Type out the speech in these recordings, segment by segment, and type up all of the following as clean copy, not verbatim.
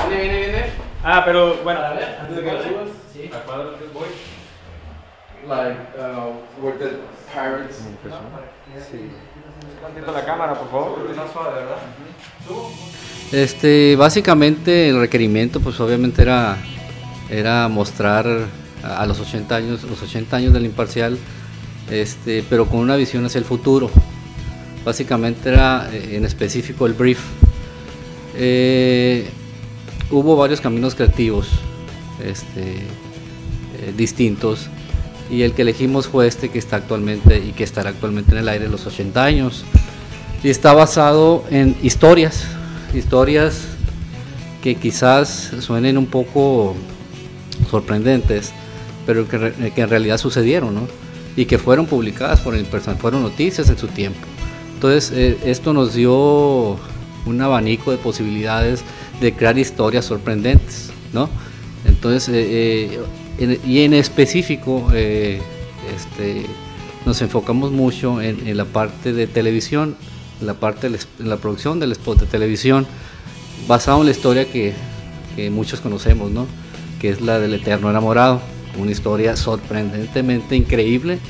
Viene. Ah, pero bueno, A ver, antes de que lo subas, sí. a cuadro que voy. Like, where the pirates. Sí. Tantito la cámara, por favor. Más suave, ¿verdad? Básicamente el requerimiento pues obviamente era mostrar a los 80 años del Imparcial, pero con una visión hacia el futuro. Básicamente era en específico el brief. Hubo varios caminos creativos distintos, y el que elegimos fue que está actualmente y que estará actualmente en el aire, los 80 años, y está basado en historias que quizás suenen un poco sorprendentes, pero que en realidad sucedieron, ¿no? Y que fueron publicadas por el Imparcial, fueron noticias en su tiempo. Entonces esto nos dio un abanico de posibilidades de crear historias sorprendentes, ¿no? Entonces, y en específico, nos enfocamos mucho en la parte de televisión, en la producción del spot de televisión, basado en la historia que muchos conocemos, ¿no? Que es la del Eterno Enamorado, una historia sorprendentemente increíble,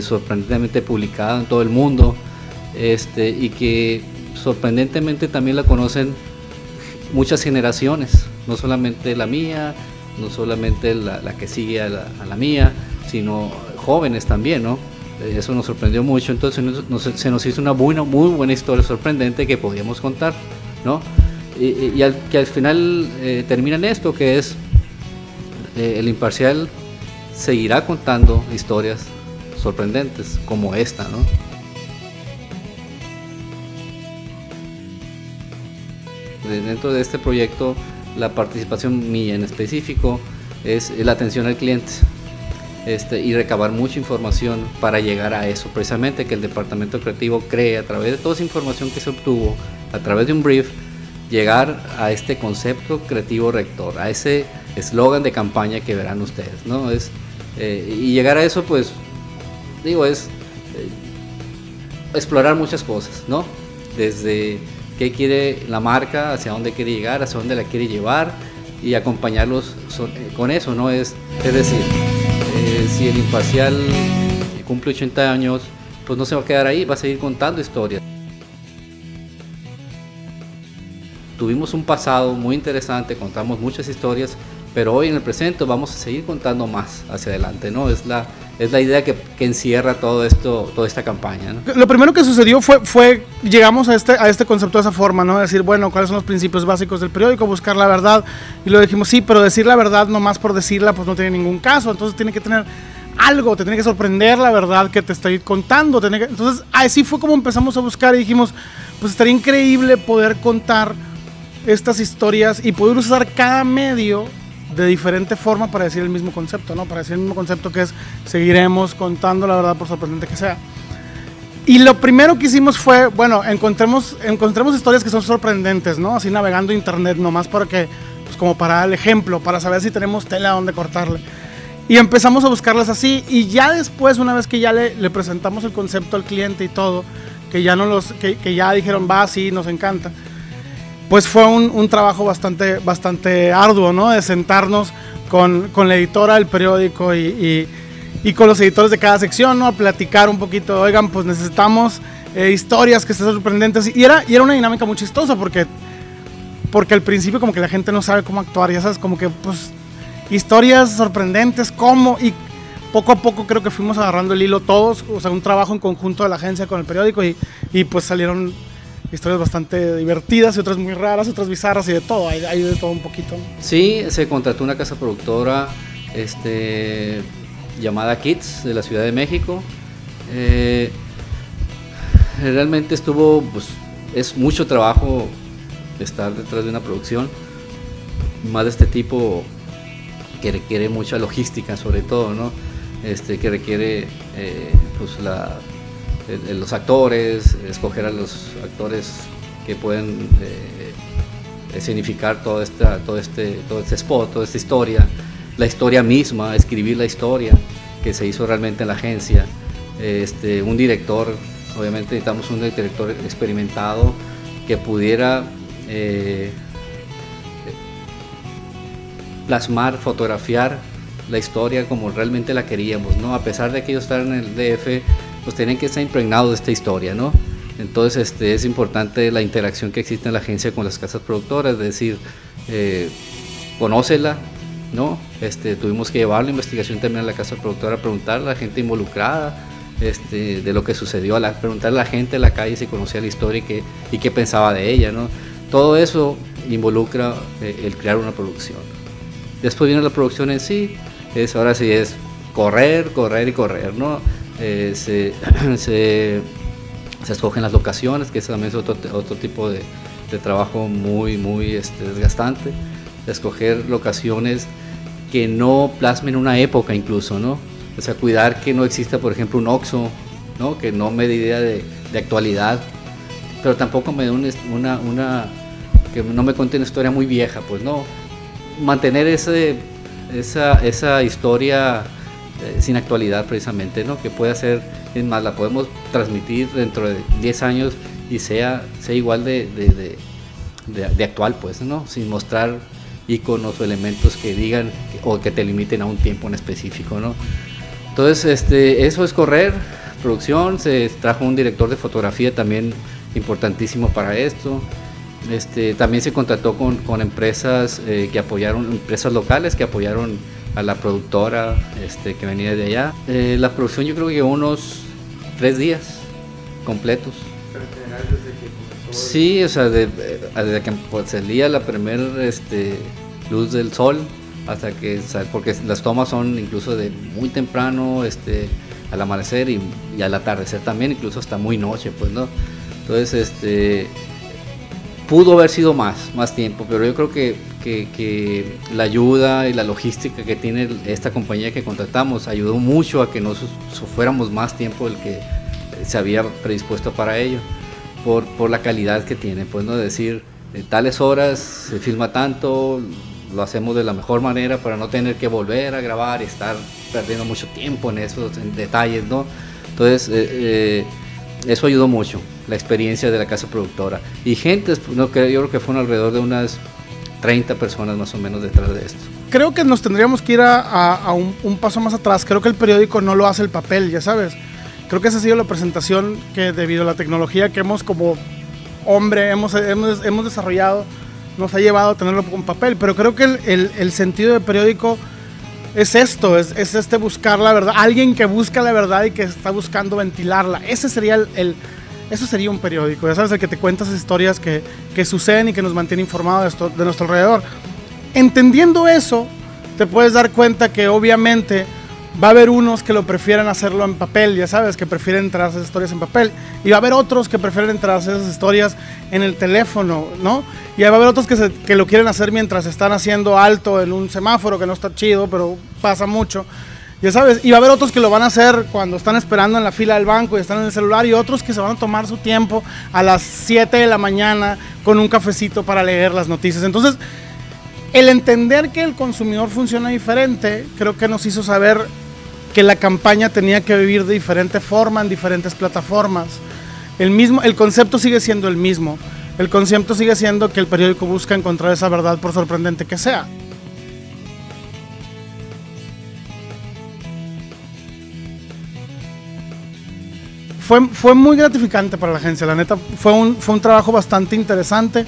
sorprendentemente publicada en todo el mundo, y que sorprendentemente también la conocen muchas generaciones, no solamente la mía, no solamente la que sigue a la mía, sino jóvenes también, ¿no? Eso nos sorprendió mucho. Entonces se nos hizo una muy buena historia sorprendente que podíamos contar, ¿no? Y que al final termina en esto, que es el Imparcial seguirá contando historias sorprendentes como esta, ¿no? Dentro de este proyecto, la participación mía en específico es la atención al cliente, y recabar mucha información para llegar a eso, precisamente que el departamento creativo cree, a través de toda esa información que se obtuvo, a través de un brief, llegar a este concepto creativo rector, a ese eslogan de campaña que verán ustedes, ¿no? Y llegar a eso, pues, es explorar muchas cosas, ¿no? Desde qué quiere la marca, hacia dónde quiere llegar, hacia dónde la quiere llevar, y acompañarlos con eso, ¿no? Es decir, si el Imparcial cumple 80 años, pues no se va a quedar ahí, va a seguir contando historias. Tuvimos un pasado muy interesante, contamos muchas historias, pero hoy en el presente vamos a seguir contando más hacia adelante, ¿no? Es la idea que encierra todo esto, toda esta campaña, ¿no? Lo primero que sucedió fue llegamos a este concepto de esa forma, ¿no? Decir, bueno, ¿cuáles son los principios básicos del periódico? Buscar la verdad. Y lo dijimos, sí, pero decir la verdad nomás por decirla, pues no tiene ningún caso. Entonces tiene que tener algo, te tiene que sorprender la verdad que te estoy contando. Entonces así fue como empezamos a buscar y dijimos, pues estaría increíble poder contar estas historias y poder usar cada medio de diferente forma para decir el mismo concepto, ¿no? Para decir el mismo concepto, que es seguiremos contando la verdad por sorprendente que sea. Y lo primero que hicimos fue, bueno, encontremos historias que son sorprendentes, ¿no? Así navegando internet nomás para que, pues como para dar el ejemplo, para saber si tenemos tela donde cortarle. Y empezamos a buscarlas así, y ya después, una vez que ya le presentamos el concepto al cliente y todo, que ya ya dijeron, va, sí, nos encanta, pues fue un trabajo bastante arduo, ¿no? De sentarnos con la editora del periódico y con los editores de cada sección, ¿no? A platicar un poquito, oigan, pues necesitamos historias que estén sorprendentes. Y era una dinámica muy chistosa porque al principio como que la gente no sabe cómo actuar, ya sabes, como que pues historias sorprendentes, ¿cómo? Y poco a poco creo que fuimos agarrando el hilo todos, o sea, un trabajo en conjunto de la agencia con el periódico y pues salieron historias bastante divertidas y otras muy raras, otras bizarras y de todo, hay de todo un poquito, ¿no? Sí, se contrató una casa productora llamada Kids de la Ciudad de México. Realmente pues es mucho trabajo estar detrás de una producción más de este tipo, que requiere mucha logística sobre todo, ¿no? Que requiere pues los actores, escoger a los actores que pueden escenificar todo este spot, toda esta historia, la historia misma, escribir la historia que se hizo realmente en la agencia, un director, obviamente necesitamos un director experimentado que pudiera plasmar, fotografiar la historia como realmente la queríamos, ¿no? A pesar de que ellos estaban en el DF, pues tenían que estar impregnados de esta historia, ¿no? Entonces es importante la interacción que existe en la agencia con las casas productoras, es decir, conócela, ¿no? Tuvimos que llevar la investigación también a la casa productora, preguntar a la gente involucrada de lo que sucedió, preguntar a la gente en la calle si conocía la historia y qué pensaba de ella, ¿no? Todo eso involucra el crear una producción. Después viene la producción en sí, ahora sí es correr y correr, ¿no? Se escogen las locaciones, que ese también es otro tipo de trabajo muy desgastante. Escoger locaciones que no plasmen una época incluso, ¿no? O sea, cuidar que no exista, por ejemplo, un Oxxo, ¿no? Que no me dé idea de actualidad, pero tampoco me dé que no me cuente una historia muy vieja, pues no. Mantener esa historia sin actualidad precisamente, ¿no? Que pueda ser, es más, la podemos transmitir dentro de 10 años y sea igual de actual, pues, ¿no? Sin mostrar iconos o elementos que digan o que te limiten a un tiempo en específico, ¿no? Entonces, eso es correr, producción. Se trajo un director de fotografía también importantísimo para esto. También se contrató con empresas que apoyaron, empresas locales que apoyaron a la productora que venía de allá. La producción yo creo que llevó unos 3 días completos. Sí, o sea, desde que salía la primera luz del sol hasta que, porque las tomas son incluso de muy temprano, al amanecer y al atardecer también, incluso hasta muy noche, pues, ¿no? Entonces, pudo haber sido más tiempo, pero yo creo que la ayuda y la logística que tiene esta compañía que contratamos ayudó mucho a que no fuéramos más tiempo del que se había predispuesto para ello, por la calidad que tiene, pues, no decir, en tales horas se filma tanto, lo hacemos de la mejor manera para no tener que volver a grabar y estar perdiendo mucho tiempo en esos detalles, ¿no? Entonces, eso ayudó mucho, la experiencia de la casa productora. Y gente, yo creo que fueron alrededor de unas 30 personas más o menos detrás de esto. Creo que nos tendríamos que ir a un paso más atrás. Creo que el periódico no lo hace el papel, ya sabes. Creo que esa ha sido la presentación que, debido a la tecnología que hemos como hombre hemos desarrollado, nos ha llevado a tenerlo con papel. Pero creo que el sentido del periódico es esto, es buscar la verdad. Alguien que busca la verdad y que está buscando ventilarla. Ese sería eso sería un periódico, ya sabes, el que te cuenta esas historias que suceden y que nos mantiene informados de nuestro alrededor. Entendiendo eso, te puedes dar cuenta que obviamente va a haber unos que lo prefieren hacerlo en papel, ya sabes, que prefieren enterarse de historias en papel, y va a haber otros que prefieren enterarse de esas historias en el teléfono, ¿no? Y va a haber otros que lo quieren hacer mientras están haciendo alto en un semáforo, que no está chido, pero pasa mucho, ya sabes. Y va a haber otros que lo van a hacer cuando están esperando en la fila del banco y están en el celular, y otros que se van a tomar su tiempo a las 7 de la mañana con un cafecito para leer las noticias. Entonces, el entender que el consumidor funciona diferente, creo que nos hizo saber que la campaña tenía que vivir de diferente forma en diferentes plataformas. El concepto sigue siendo el mismo. El concepto sigue siendo que el periódico busca encontrar esa verdad, por sorprendente que sea. Fue muy gratificante para la agencia, la neta. Fue un trabajo bastante interesante.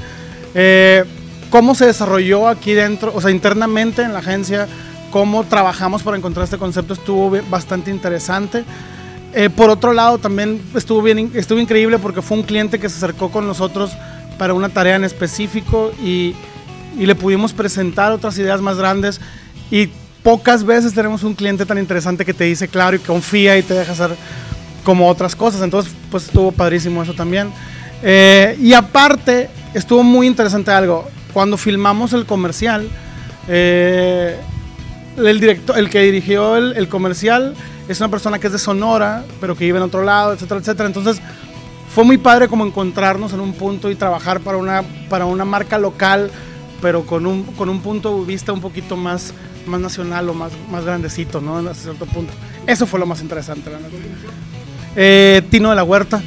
Cómo se desarrolló aquí dentro, o sea, internamente en la agencia, cómo trabajamos para encontrar este concepto, estuvo bastante interesante. Por otro lado, también estuvo increíble porque fue un cliente que se acercó con nosotros para una tarea en específico y le pudimos presentar otras ideas más grandes, y pocas veces tenemos un cliente tan interesante que te dice claro y confía y te deja hacer como otras cosas. Entonces, pues estuvo padrísimo eso también. Y aparte, estuvo muy interesante algo. Cuando filmamos el comercial, el que dirigió el comercial es una persona que es de Sonora, pero que vive en otro lado, etcétera, etcétera. Entonces fue muy padre como encontrarnos en un punto y trabajar para una marca local, pero con un punto de vista un poquito más nacional o más grandecito, ¿no? Hasta cierto punto. Eso fue lo más interesante, la verdad. Tino de la Huerta.